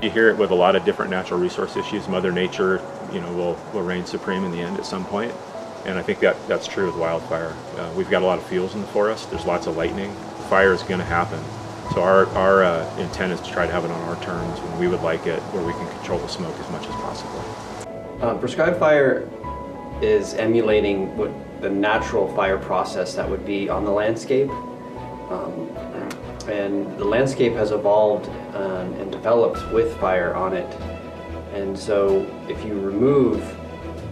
You hear it with a lot of different natural resource issues. Mother Nature, will reign supreme in the end at some point. And I think that's true with wildfire. We've got a lot of fuels in the forest. There's lots of lightning. Fire is going to happen. So our intent is to try to have it on our terms when we would like it, where we can control the smoke as much as possible. Prescribed fire is emulating what the natural fire process that would be on the landscape. And the landscape has evolved and developed with fire on it. And so if you remove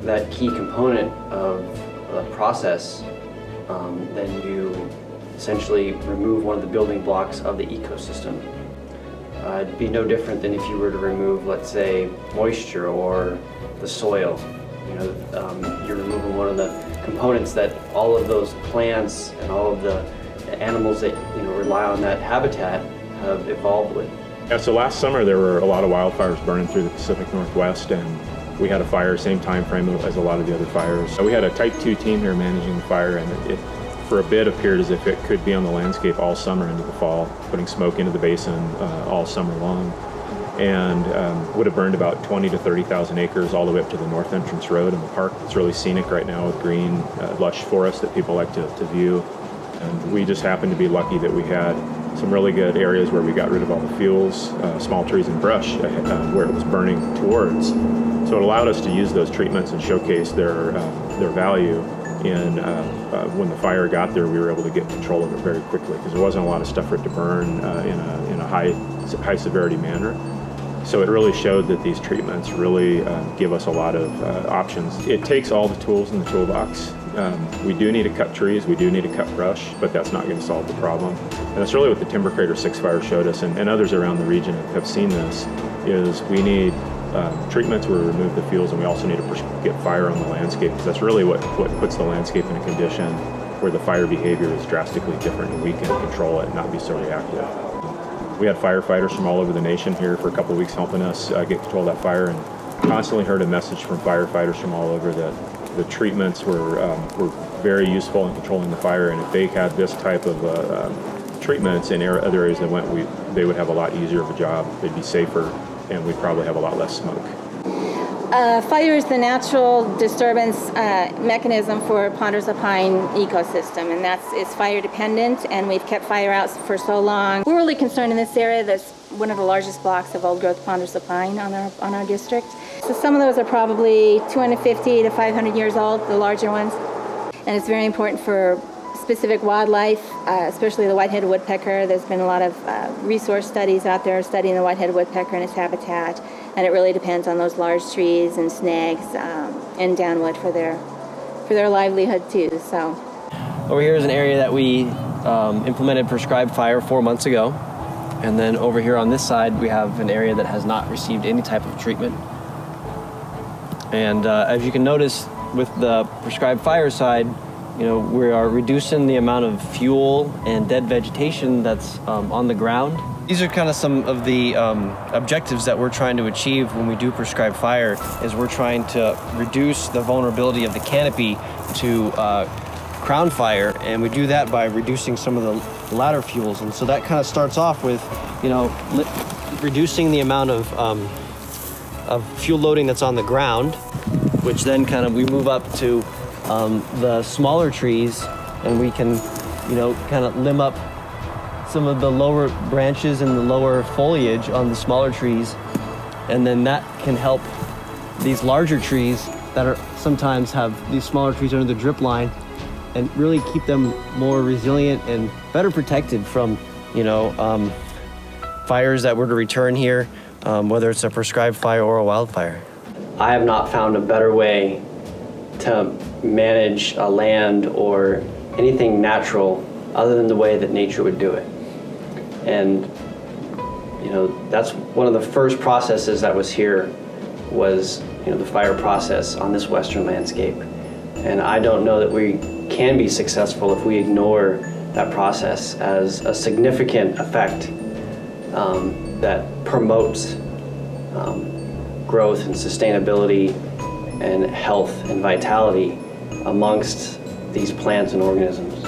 that key component of the process, then you essentially remove one of the building blocks of the ecosystem. It'd be no different than if you were to remove, let's say, moisture or the soil. You're removing one of the components that all of those plants and all of the animals that rely on that habitat have evolved with. Yeah, so last summer there were a lot of wildfires burning through the Pacific Northwest, and we had a fire same time frame as a lot of the other fires. So we had a Type 2 team here managing the fire, and it for a bit appeared as if it could be on the landscape all summer into the fall, putting smoke into the basin all summer long, and would have burned about 20 to 30,000 acres all the way up to the north entrance road in the park. It's really scenic right now with green, lush forest that people like to view. And we just happened to be lucky that we had some really good areas where we got rid of all the fuels, small trees and brush where it was burning towards. So it allowed us to use those treatments and showcase their value. And when the fire got there, we were able to get control of it very quickly because there wasn't a lot of stuff for it to burn in a high severity manner. So it really showed that these treatments really give us a lot of options. It takes all the tools in the toolbox. We do need to cut trees, we do need to cut brush, but that's not going to solve the problem. And that's really what the Timber Crater 6 fire showed us, and others around the region have seen this, is we need treatments where we remove the fuels, and we also need to get fire on the landscape, because that's really what puts the landscape in a condition where the fire behavior is drastically different and we can control it and not be so reactive. We had firefighters from all over the nation here for a couple of weeks helping us get control of that fire, and constantly heard a message from firefighters from all over that the treatments were very useful in controlling the fire, and if they had this type of treatments in other areas they would have a lot easier of a job, they'd be safer, and we'd probably have a lot less smoke. Fire is the natural disturbance mechanism for Ponderosa pine ecosystem, and it's fire dependent, and we've kept fire out for so long. We're really concerned in this area. That's one of the largest blocks of old growth Ponderosa pine on our district. So some of those are probably 250 to 500 years old, the larger ones, and it's very important for specific wildlife, especially the white-headed woodpecker. There's been a lot of resource studies out there studying the white-headed woodpecker and its habitat, and it really depends on those large trees and snags and downwood for their livelihood too. So over here is an area that we implemented prescribed fire 4 months ago, and then over here on this side we have an area that has not received any type of treatment. And as you can notice with the prescribed fire side, we are reducing the amount of fuel and dead vegetation that's on the ground. These are kind of some of the objectives that we're trying to achieve when we do prescribed fire, is we're trying to reduce the vulnerability of the canopy to crown fire, and we do that by reducing some of the ladder fuels. And so that kind of starts off with, reducing the amount of fuel loading that's on the ground, which then we move up to the smaller trees, and we can, kind of limb up some of the lower branches and the lower foliage on the smaller trees, and then that can help these larger trees that are sometimes have these smaller trees under the drip line, and really keep them more resilient and better protected from, fires that were to return here, whether it's a prescribed fire or a wildfire. I have not found a better way to manage a land or anything natural other than the way that nature would do it. And that's one of the first processes that was here was the fire process on this western landscape. And I don't know that we can be successful if we ignore that process as a significant effect that promotes growth and sustainability and health and vitality amongst these plants and organisms.